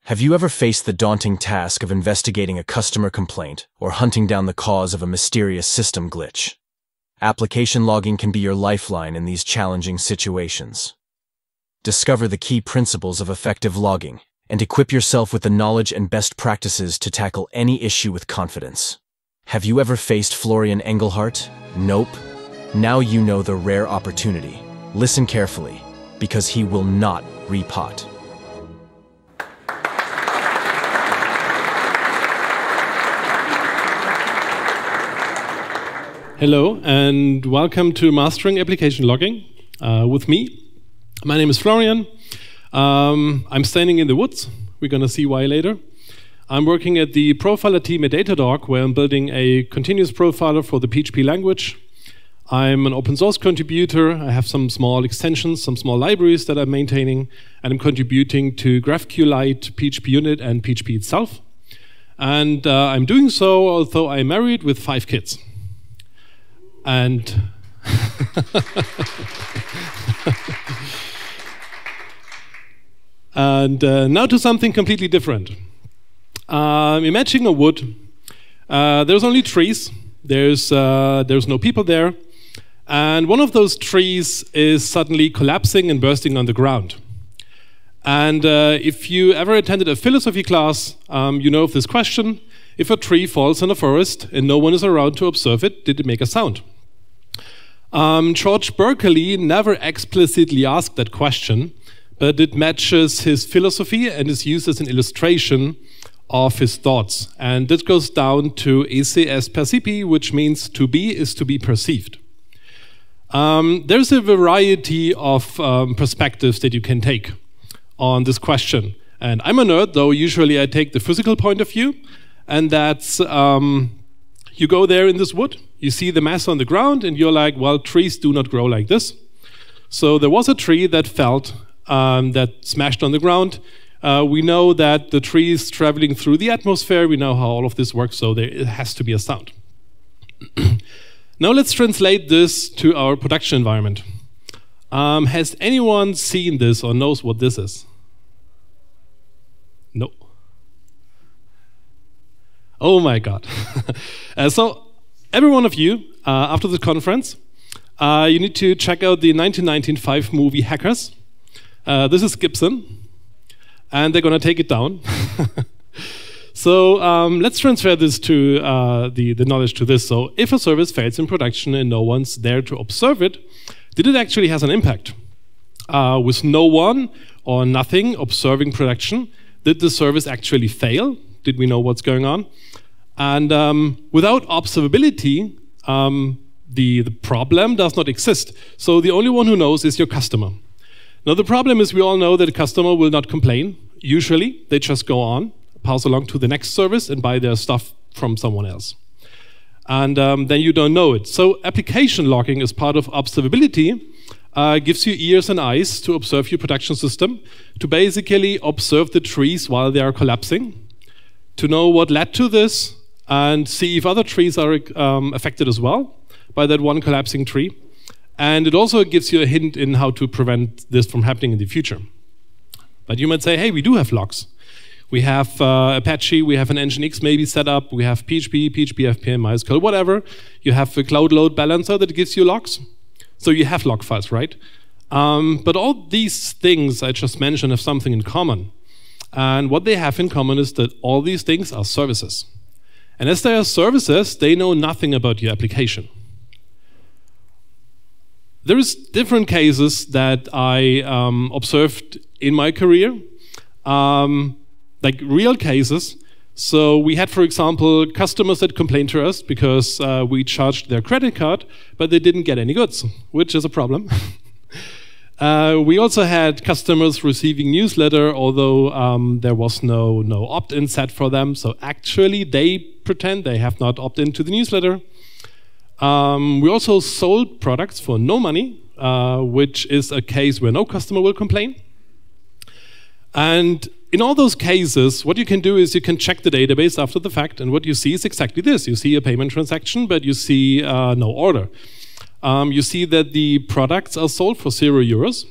Have you ever faced the daunting task of investigating a customer complaint or hunting down the cause of a mysterious system glitch? Application logging can be your lifeline in these challenging situations. Discover the key principles of effective logging and equip yourself with the knowledge and best practices to tackle any issue with confidence. Have you ever faced Florian Engelhardt? Nope. Now you know the rare opportunity. Listen carefully, because he will not repot. Hello and welcome to Mastering Application Logging with me. My name is Florian. I'm standing in the woods. We're going to see why later. I'm working at the profiler team at Datadog, where I'm building a continuous profiler for the PHP language. I'm an open source contributor. I have some small extensions, some small libraries that I'm maintaining, and I'm contributing to GraphQLite, PHP Unit, and PHP itself. And I'm doing so although I'm married with 5 kids. And now to something completely different. Imagine a wood. There's only trees. There's no people there. And one of those trees is suddenly collapsing and bursting on the ground. And if you ever attended a philosophy class, you know of this question. If a tree falls in a forest and no one is around to observe it, did it make a sound? George Berkeley never explicitly asked that question, but it matches his philosophy and is used as an illustration of his thoughts. And this goes down to ECS percipi, which means to be is to be perceived. There's a variety of perspectives that you can take on this question. And I'm a nerd, though usually I take the physical point of view, and that's you go there in this wood, you see the mass on the ground, and you're like, well, trees do not grow like this. So there was a tree that fell, that smashed on the ground. We know that the tree is traveling through the atmosphere. We know how all of this works, so it has to be a sound. Now let's translate this to our production environment. Has anyone seen this or knows what this is? No. Oh my God. So every one of you, after the conference, you need to check out the 1995 movie Hackers. This is Gibson, and they're going to take it down. So let's transfer this to the knowledge to this. So if a service fails in production and no one's there to observe it, did it actually have an impact? With no one or nothing observing production, did the service actually fail? Did we know what's going on? And without observability, the problem does not exist. So the only one who knows is your customer. Now the problem is we all know that a customer will not complain. Usually they just go on, pass along to the next service and buy their stuff from someone else. And then you don't know it. So application logging as part of observability gives you ears and eyes to observe your production system, to basically observe the trees while they are collapsing, to know what led to this, and see if other trees are affected as well by that one collapsing tree. And it also gives you a hint in how to prevent this from happening in the future. But you might say, hey, we do have logs. We have Apache, we have an Nginx maybe set up, we have PHP, FPM, MySQL, whatever. You have a cloud load balancer that gives you logs. So you have log files, right? But all these things I just mentioned have something in common. And what they have in common is that all these things are services. And as they are services, they know nothing about your application. There's different cases that I observed in my career, like real cases. So we had, for example, customers that complained to us because we charged their credit card, but they didn't get any goods, which is a problem. We also had customers receiving newsletter, although there was no opt-in set for them. So actually, they pretend they have not opted into the newsletter. We also sold products for no money, which is a case where no customer will complain. And in all those cases, what you can do is you can check the database after the fact, and what you see is exactly this. You see a payment transaction, but you see no order. You see that the products are sold for €0,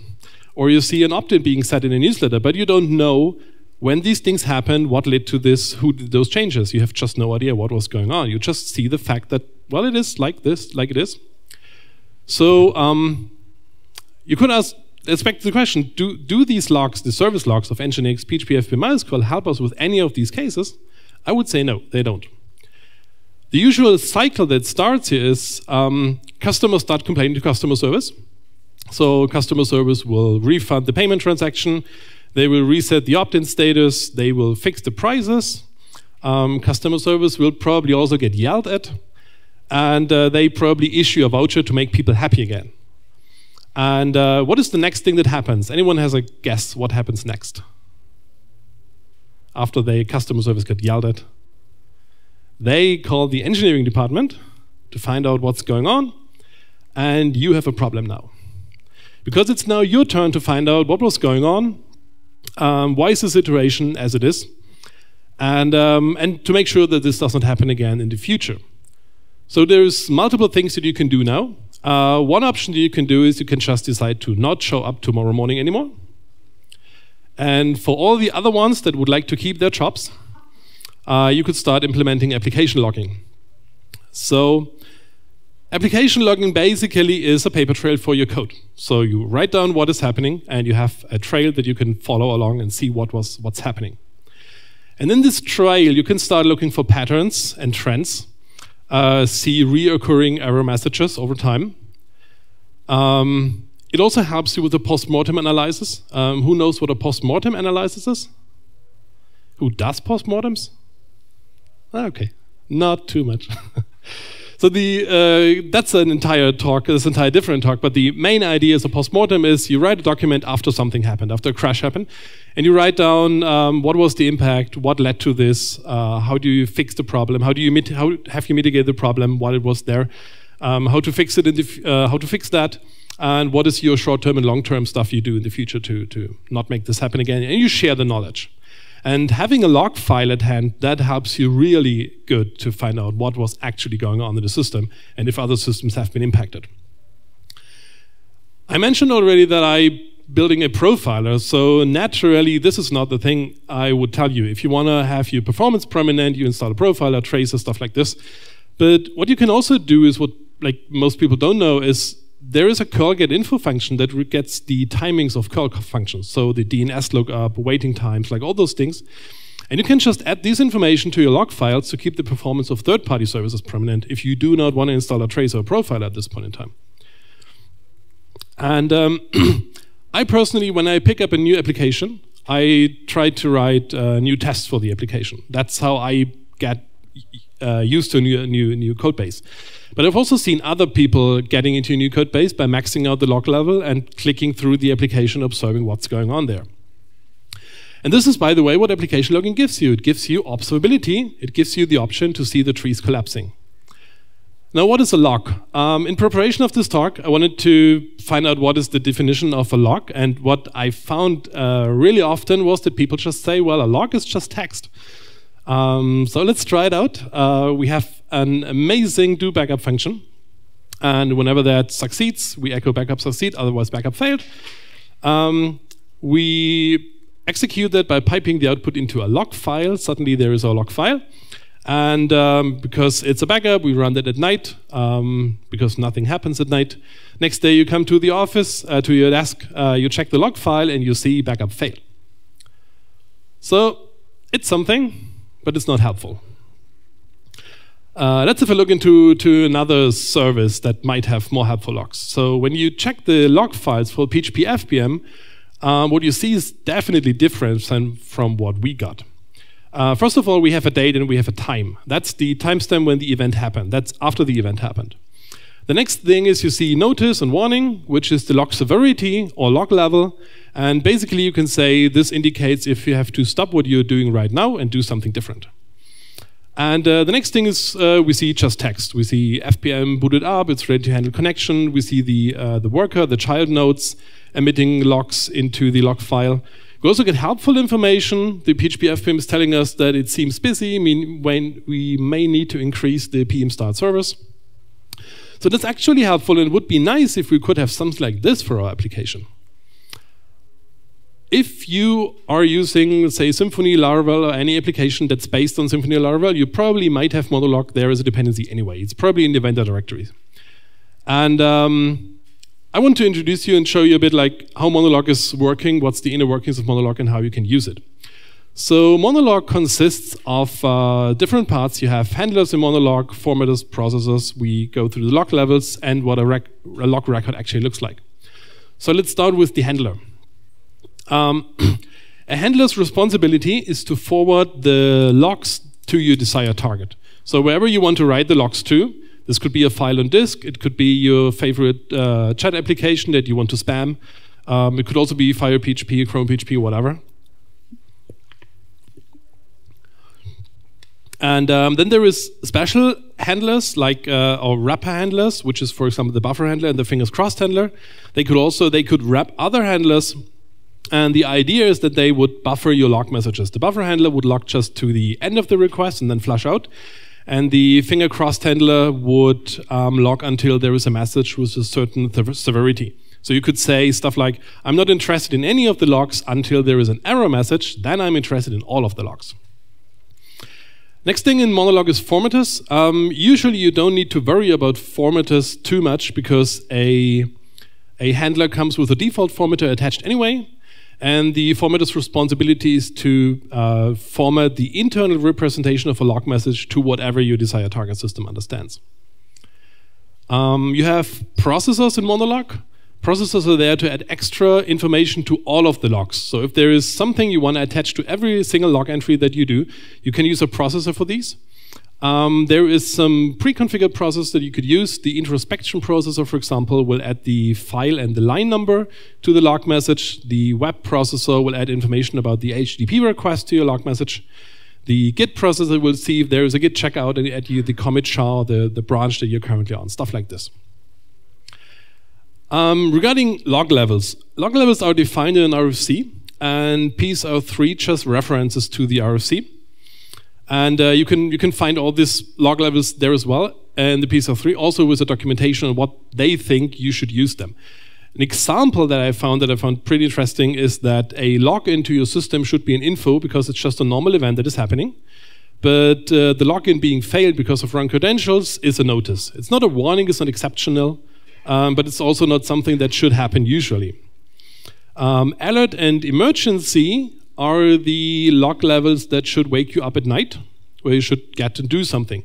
or you see an opt-in being set in a newsletter, but you don't know when these things happen, what led to this, who did those changes? You have just no idea what was going on. You just see the fact that, well, it is like this, like it is. So you could ask, let's back to the question, do these logs, the service logs of Nginx, PHP, FP, MySQL help us with any of these cases? I would say no, they don't. The usual cycle that starts here is customers start complaining to customer service. So customer service will refund the payment transaction, they will reset the opt-in status, they will fix the prices, customer service will probably also get yelled at, and they probably issue a voucher to make people happy again. And what is the next thing that happens? Anyone has a guess what happens next? After the customer service got yelled at? They call the engineering department to find out what's going on, and you have a problem now. Because it's now your turn to find out what was going on, why is the situation as it is, and to make sure that this doesn't happen again in the future. So there's multiple things that you can do now. One option that you can do is you can just decide to not show up tomorrow morning anymore. And for all the other ones that would like to keep their jobs, you could start implementing application logging. So application logging basically is a paper trail for your code. So you write down what is happening, and you have a trail that you can follow along and see what's happening. And in this trail, you can start looking for patterns and trends, see reoccurring error messages over time. It also helps you with the post-mortem analysis. Who knows what a post-mortem analysis is? Who does post-mortems? Okay, not too much. So that's an entire talk, this entire different talk, but the main idea is a post-mortem is you write a document after something happened, after a crash happened, and you write down what was the impact, what led to this, how do you fix the problem, how have you mitigated the problem while it was there, how to fix it, how to fix that, and what is your short-term and long-term stuff you do in the future to not make this happen again, and you share the knowledge. And having a log file at hand, that helps you really good to find out what was actually going on in the system and if other systems have been impacted. I mentioned already that I'm building a profiler, so naturally this is not the thing I would tell you. If you want to have your performance prominent, you install a profiler, tracer, stuff like this. But what you can also do is what like most people don't know is there is a curl get info function that gets the timings of curl functions. So the DNS lookup, waiting times, like all those things. And you can just add this information to your log files to keep the performance of third-party services prominent if you do not want to install a tracer or profiler at this point in time. And I personally, when I pick up a new application, I try to write new tests for the application. That's how I get used to a new code base. But I've also seen other people getting into a new code base by maxing out the log level and clicking through the application, observing what's going on there. And this is, by the way, what application logging gives you. It gives you observability. It gives you the option to see the trees collapsing. Now, what is a log? In preparation of this talk, I wanted to find out what is the definition of a log. And what I found really often was that people just say, well, a log is just text. So let's try it out. We have an amazing do backup function. And whenever that succeeds, we echo backup succeed, otherwise backup failed. We execute that by piping the output into a log file. Suddenly there is our log file. And because it's a backup, we run that at night, because nothing happens at night. Next day you come to the office, to your desk, you check the log file, and you see backup fail. So it's something, but it's not helpful. Let's have a look into another service that might have more helpful logs. So when you check the log files for PHP FPM, what you see is definitely different from what we got. First of all, we have a date and we have a time. That's the timestamp when the event happened. That's after the event happened. The next thing is you see notice and warning, which is the log severity or log level. And basically you can say this indicates if you have to stop what you're doing right now and do something different. And the next thing is we see just text. We see FPM booted up, it's ready to handle connection. We see the worker, the child nodes, emitting logs into the log file. We also get helpful information. The PHP FPM is telling us that it seems busy, when we may need to increase the PM start service. So that's actually helpful, and it would be nice if we could have something like this for our application. if you are using, say, Symfony, Laravel, or any application that's based on Symfony or Laravel, you probably might have monologue there as a dependency anyway. It's probably in the vendor directory. And I want to introduce you and show you a bit like how monologue is working, what's the inner workings of monologue, and how you can use it. So monologue consists of different parts. You have handlers in monologue, formatters, processors. We go through the log levels and what a log record actually looks like. So let's start with the handler. A handler's responsibility is to forward the logs to your desired target. So wherever you want to write the logs to, this could be a file on disk, it could be your favorite chat application that you want to spam. It could also be PHP, Chrome PHP, whatever. And then there is special handlers like or wrapper handlers, which is, for example, the buffer handler and the fingers crossed handler. They could wrap other handlers, and the idea is that they would buffer your log messages. The buffer handler would log just to the end of the request and then flush out, and the finger crossed handler would log until there is a message with a certain severity. So you could say stuff like, I'm not interested in any of the logs until there is an error message, then I'm interested in all of the logs. Next thing in monologue is formatters. Usually you don't need to worry about formatters too much because a handler comes with a default formatter attached anyway, and the formatter's responsibility is to format the internal representation of a log message to whatever your desired target system understands. You have processors in monologue. Processors are there to add extra information to all of the logs. So if there is something you want to attach to every single log entry that you do, you can use a processor for these. There is some pre-configured process that you could use. The introspection processor, for example, will add the file and the line number to the log message. The web processor will add information about the HTTP request to your log message. The Git processor will see if there is a Git checkout and add you the commit char, the branch that you're currently on, stuff like this. Regarding log levels are defined in an RFC, and PHPConPL23 just references to the RFC. And you can find all these log levels there as well, and the PHPConPL23 also with a documentation on what they think you should use them. An example that I found pretty interesting is that a log into your system should be an info because it's just a normal event that is happening. But the login being failed because of wrong credentials is a notice. It's not a warning, it's not exceptional. But it's also not something that should happen usually. Alert and emergency are the log levels that should wake you up at night, where you should get to do something.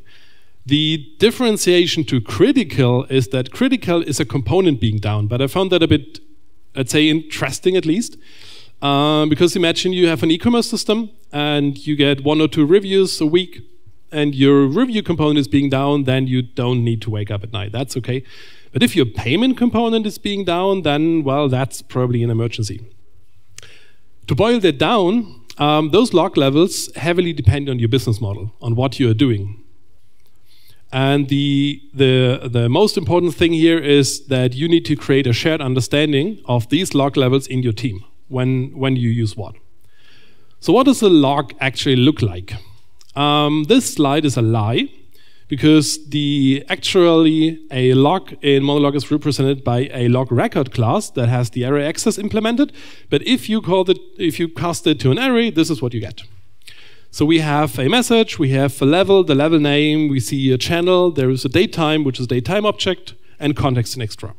The differentiation to critical is that critical is a component being down, but I found that a bit, let's say, interesting at least. Because imagine you have an e-commerce system and you get 1 or 2 reviews a week and your review component is being down, then you don't need to wake up at night. That's okay. But if your payment component is being down, then, well, that's probably an emergency. To boil that down, those log levels heavily depend on your business model, on what you are doing. And the most important thing here is that you need to create a shared understanding of these log levels in your team when you use what. So what does a log actually look like? This slide is a lie, because actually a log in monologue is represented by a log record class that has the array access implemented. But if you cast it to an array, this is what you get. So we have a message, we have a level, the level name, we see a channel, there is a datetime, which is a datetime object, and context and extra.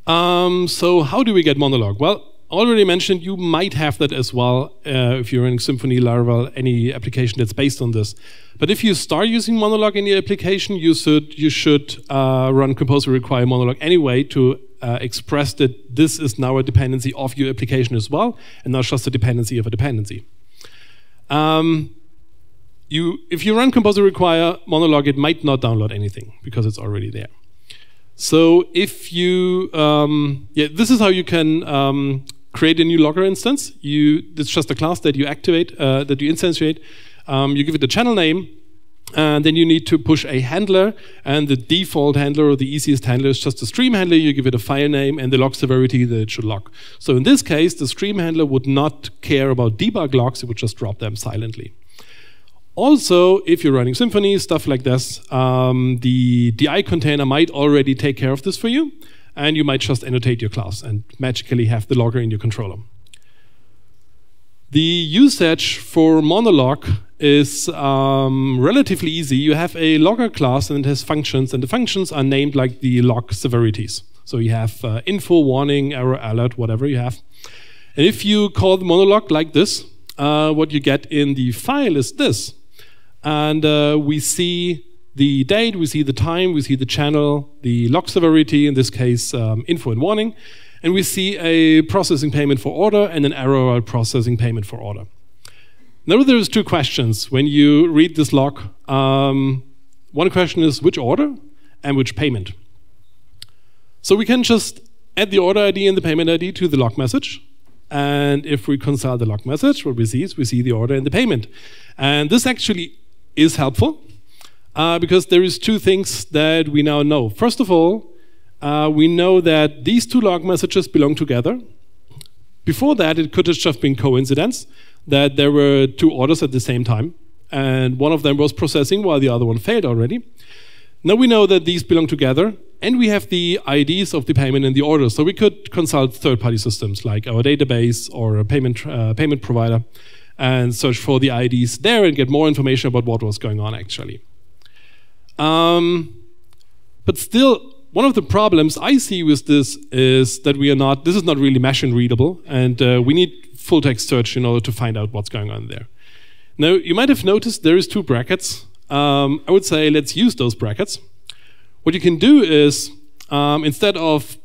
So how do we get monologue? Well, already mentioned, you might have that as well if you're in Symfony, Laravel, any application that's based on this. But if you start using monologue in your application, you should run compose require monologue anyway to express that this is now a dependency of your application as well, and not just a dependency of a dependency. If you run compose require monologue, it might not download anything because it's already there. So if you, this is how you can create a new logger instance. It's just a class that you activate, that you instantiate. You give it a channel name, and then you need to push a handler, and the default handler or the easiest handler is just a stream handler. You give it a file name and the log severity that it should log. So in this case, the stream handler would not care about debug logs, it would just drop them silently. Also, if you're running Symfony, stuff like this, the DI container might already take care of this for you. and you might just annotate your class and magically have the logger in your controller. The usage for monolog is relatively easy. You have a logger class and it has functions, and the functions are named like the log severities. So you have info, warning, error, alert, whatever you have. And if you call the monolog like this, what you get in the file is this. And we see the date, we see the time, we see the channel, the log severity, in this case info and warning, and we see a processing payment for order and an error processing payment for order. Now there's two questions when you read this log. One question is which order and which payment. So we can just add the order ID and the payment ID to the log message. And if we consult the log message, what we see is we see the order and the payment. And this actually is helpful because there is two things that we now know. First of all, we know that these two log messages belong together. Before that, it could have just been coincidence that there were two orders at the same time, and one of them was processing while the other one failed already. Now we know that these belong together, and we have the IDs of the payment and the order, so we could consult third-party systems like our database or a payment provider and search for the IDs there and get more information about what was going on actually. But still, one of the problems I see with this is that this is not really machine readable, and we need full text search in order to find out what's going on there. Now, you might have noticed there is two brackets. I would say let's use those brackets. What you can do is, instead of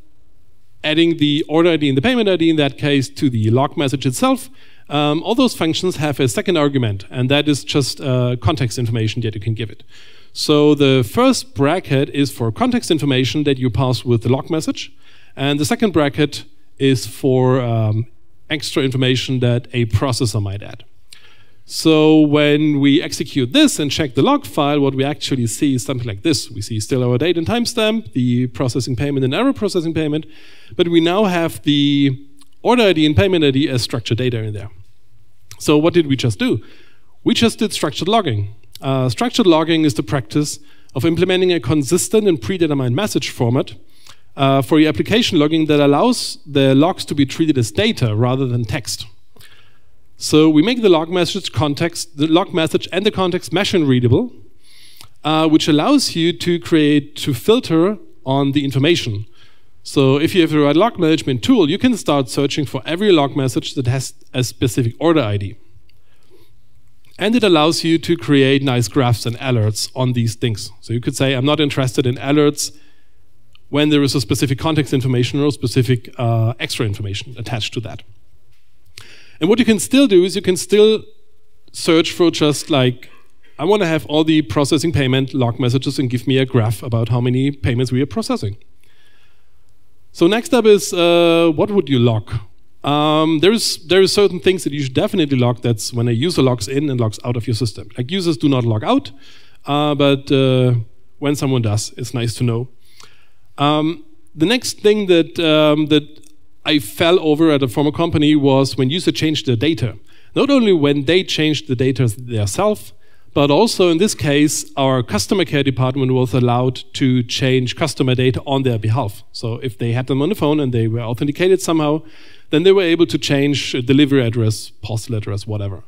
adding the order ID and the payment ID in that case to the log message itself, all those functions have a second argument, and that is just context information that you can give it. So the first bracket is for context information that you pass with the log message, and the second bracket is for extra information that a processor might add. So when we execute this and check the log file, what we actually see is something like this. We see still our date and timestamp, the processing payment and error processing payment, but we now have the order ID and payment ID as structured data in there. So what did we just do? We just did structured logging. Structured logging is the practice of implementing a consistent and predetermined message format for your application logging that allows the logs to be treated as data rather than text. So we make the log message and the context machine readable, which allows you to filter on the information. So if you have the right log management tool, you can start searching for every log message that has a specific order ID. And it allows you to create nice graphs and alerts on these things. So you could say, I'm not interested in alerts when there is a specific context information or specific extra information attached to that. And what you can still do is you can still search for just like, I want to have all the processing payment log messages and give me a graph about how many payments we are processing. So next up is, what would you log? There is certain things that you should definitely log. That's when a user logs in and logs out of your system. Like users do not log out, but when someone does, it's nice to know. The next thing that I fell over at a former company was when user changed their data. Not only when they changed the data themselves, but also in this case, our customer care department was allowed to change customer data on their behalf. So if they had them on the phone and they were authenticated somehow, then they were able to change a delivery address, postal address, whatever.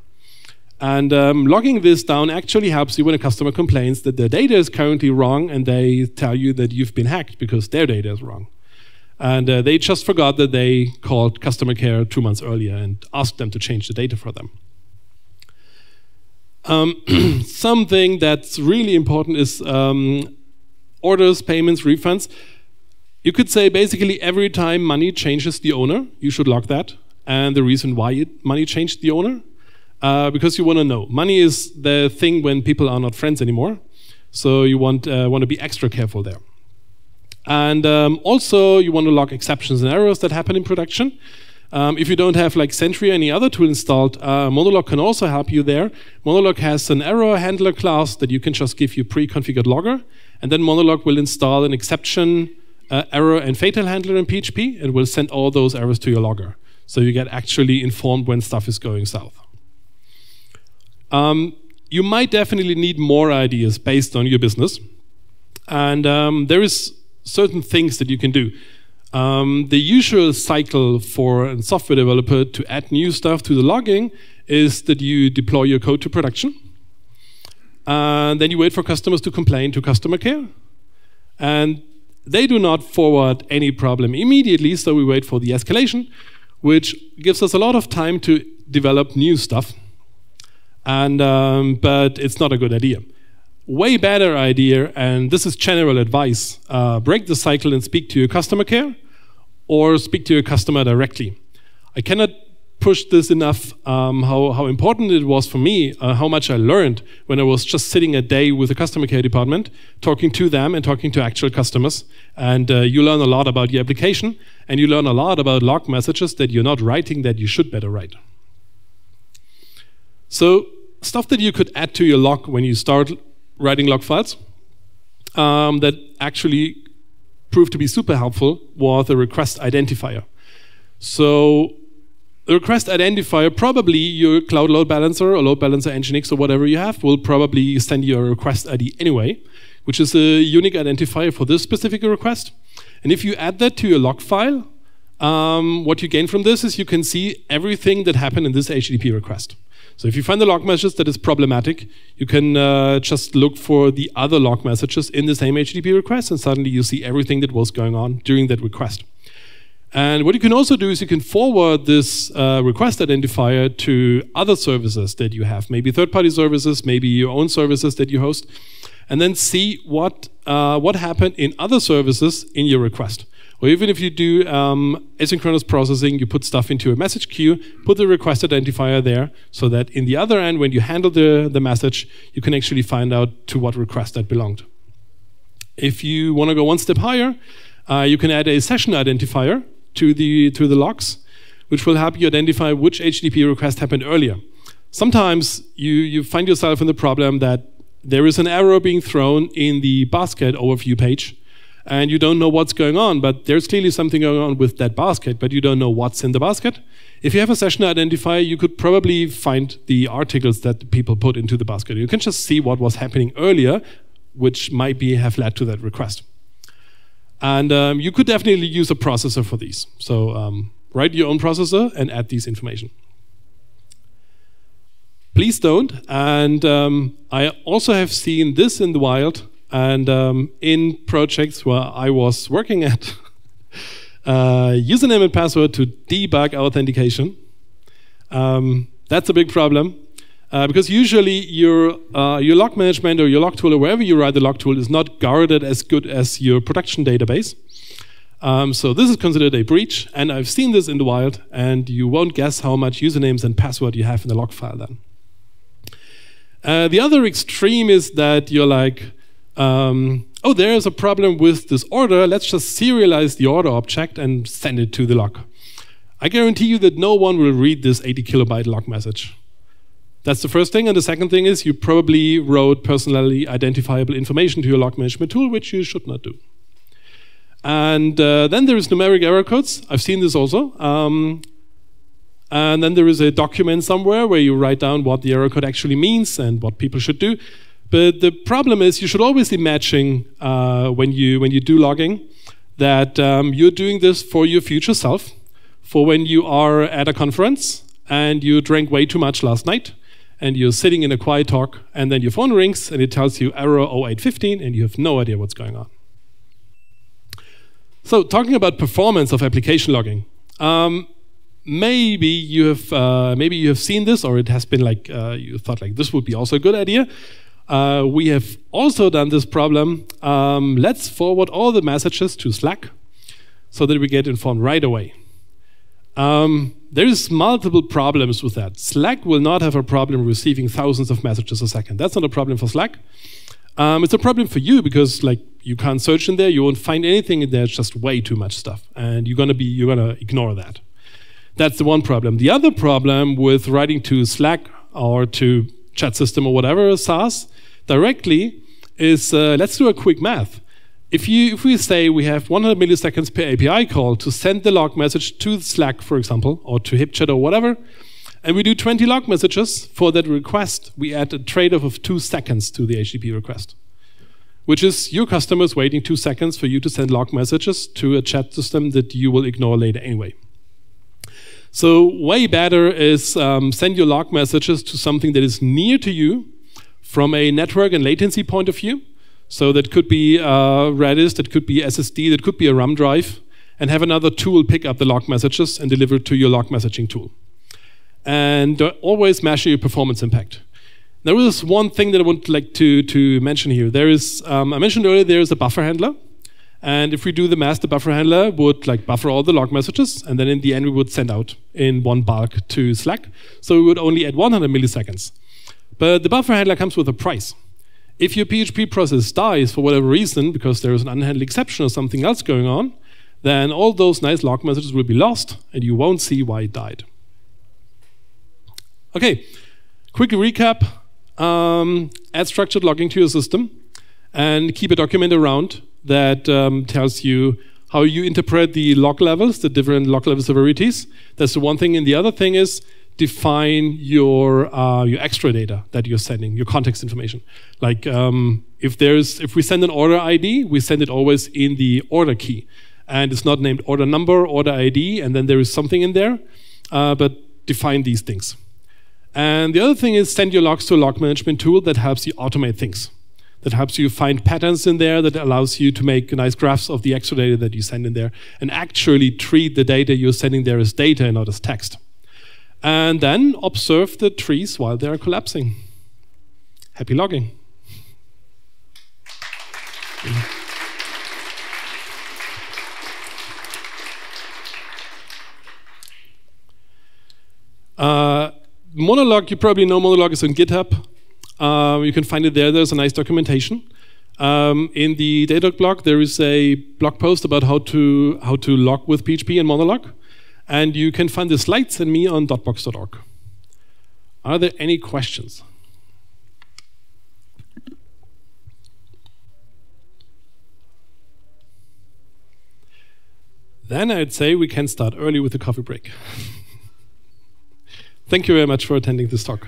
And logging this down actually helps you when a customer complains that their data is currently wrong and they tell you that you've been hacked because their data is wrong. And they just forgot that they called customer care 2 months earlier and asked them to change the data for them. Something that's really important is orders, payments, refunds. You could say basically every time money changes the owner, you should log that. And the reason why money changed the owner, because you want to know. Money is the thing when people are not friends anymore. So you want to be extra careful there. And also you want to log exceptions and errors that happen in production. If you don't have like Sentry or any other tool installed, Monolog can also help you there. Monolog has an error handler class that you can just give you pre-configured logger, and then Monolog will install an exception, error, and fatal handler in PHP, and will send all those errors to your logger. So you get actually informed when stuff is going south. You might definitely need more ideas based on your business, and there is certain things that you can do. The usual cycle for a software developer to add new stuff to the logging is that you deploy your code to production. And then you wait for customers to complain to customer care. And they do not forward any problem immediately, so we wait for the escalation, which gives us a lot of time to develop new stuff. And but it's not a good idea. Way better idea, and this is general advice, break the cycle and speak to your customer care or speak to your customer directly. I cannot push this enough, how important it was for me, how much I learned when I was just sitting a day with the customer care department, talking to them and talking to actual customers. And you learn a lot about your application, and you learn a lot about log messages that you're not writing that you should better write. So stuff that you could add to your log when you start writing log files that actually proved to be super helpful was the request identifier. So the request identifier, probably your cloud load balancer or load balancer Nginx or whatever you have, will probably send you a request ID anyway, which is a unique identifier for this specific request. And if you add that to your log file, what you gain from this is you can see everything that happened in this HTTP request. So if you find the log message that is problematic, you can just look for the other log messages in the same HTTP request, and suddenly you see everything that was going on during that request. And what you can also do is you can forward this request identifier to other services that you have, maybe third-party services, maybe your own services that you host, and then see what happened in other services in your request. Or even if you do asynchronous processing, you put stuff into a message queue, put the request identifier there, so that in the other end, when you handle the message, you can actually find out to what request that belonged. If you want to go one step higher, you can add a session identifier to the logs, which will help you identify which HTTP request happened earlier. Sometimes you find yourself in the problem that there is an error being thrown in the basket overview page, and you don't know what's going on, but there's clearly something going on with that basket, but you don't know what's in the basket. If you have a session identifier, you could probably find the articles that the people put into the basket. You can just see what was happening earlier, which might have led to that request. And you could definitely use a processor for these. So write your own processor and add these information. Please don't. And I also have seen this in the wild, and in projects where I was working at, username and password to debug authentication. That's a big problem, because usually your log management or your log tool or wherever you write the log tool is not guarded as good as your production database. So this is considered a breach, and I've seen this in the wild, and you won't guess how much usernames and password you have in the log file then. The other extreme is that you're like, oh, there's a problem with this order, let's just serialize the order object and send it to the log. I guarantee you that no one will read this 80 kilobyte log message. That's the first thing, and the second thing is you probably wrote personally identifiable information to your log management tool, which you should not do. And then there is numeric error codes. I've seen this also. And then there is a document somewhere where you write down what the error code actually means and what people should do. But the problem is you should always be matching when you do logging that you're doing this for your future self, for when you are at a conference and you drank way too much last night and you're sitting in a quiet talk and then your phone rings and it tells you error 0815 and you have no idea what's going on. So talking about performance of application logging, maybe you have seen this, or it has been like you thought like this would be also a good idea. We have also done this problem. Let's forward all the messages to Slack so that we get informed right away. There's multiple problems with that. Slack will not have a problem receiving thousands of messages a second. That's not a problem for Slack. It's a problem for you because like you can't search in there, you won't find anything in there. It's just way too much stuff, and you're gonna ignore that. That's the one problem. The other problem with writing to Slack or to chat system or whatever SaaS directly is let's do a quick math. If we say we have 100 milliseconds per API call to send the log message to Slack, for example, or to HipChat or whatever, and we do 20 log messages for that request, we add a trade-off of 2 seconds to the HTTP request. which is your customers waiting 2 seconds for you to send log messages to a chat system that you will ignore later anyway. So way better is send your log messages to something that is near to you from a network and latency point of view. So that could be Redis, that could be SSD, that could be a RAM drive, and have another tool pick up the log messages and deliver it to your log messaging tool. And always measure your performance impact. There is one thing that I would like to mention here. There is, I mentioned earlier, there is a buffer handler. And if we do the math, the buffer handler would buffer all the log messages, and then in the end we would send out in one bulk to Slack. So we would only add 100 milliseconds. But the buffer handler comes with a price. If your PHP process dies for whatever reason, because there is an unhandled exception or something else going on, then all those nice log messages will be lost, and you won't see why it died. Okay, quick recap. Add structured logging to your system, and keep a document around that tells you how you interpret the log levels, the different log level severities. That's the one thing. And the other thing is define your extra data that you're sending, your context information. Like if we send an order ID, we send it always in the order key. And it's not named order number, order ID, and then there is something in there. But define these things. And the other thing is send your logs to a log management tool that helps you automate things. That helps you find patterns in there, that allows you to make nice graphs of the extra data that you send in there, and actually treat the data you're sending there as data and not as text. And then observe the trees while they are collapsing. Happy logging. Monolog, you probably know Monolog is on GitHub. You can find it there. There's a nice documentation. In the Datadog blog, there is a blog post about how to log with PHP and Monolog. And you can find the slides and me on dotbox.org. Are there any questions? Then I'd say we can start early with the coffee break. Thank you very much for attending this talk.